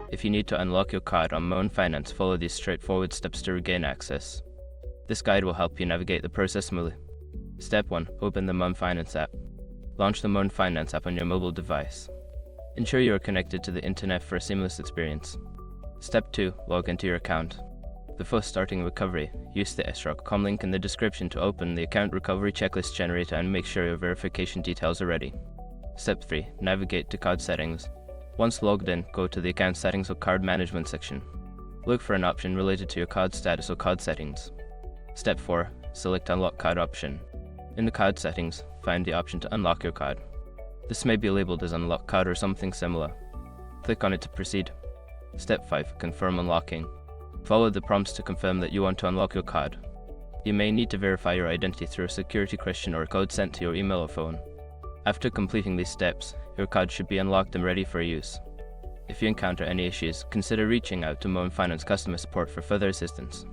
If you need to unlock your card on Moan Finance, follow these straightforward steps to regain access. This guide will help you navigate the process smoothly. Step 1. Open the Moan Finance app. Launch the Moan Finance app on your mobile device. Ensure you are connected to the internet for a seamless experience. Step 2. Log into your account. Before starting recovery, use the SROC.com link in the description to open the account recovery checklist generator and make sure your verification details are ready. Step 3. Navigate to card settings. Once logged in, go to the account settings or card management section. Look for an option related to your card status or card settings. Step 4. Select Unlock Card option. In the card settings, find the option to unlock your card. This may be labeled as Unlock Card or something similar. Click on it to proceed. Step 5. Confirm unlocking. Follow the prompts to confirm that you want to unlock your card. You may need to verify your identity through a security question or a code sent to your email or phone. After completing these steps, your card should be unlocked and ready for use. If you encounter any issues, consider reaching out to Moan Finance customer support for further assistance.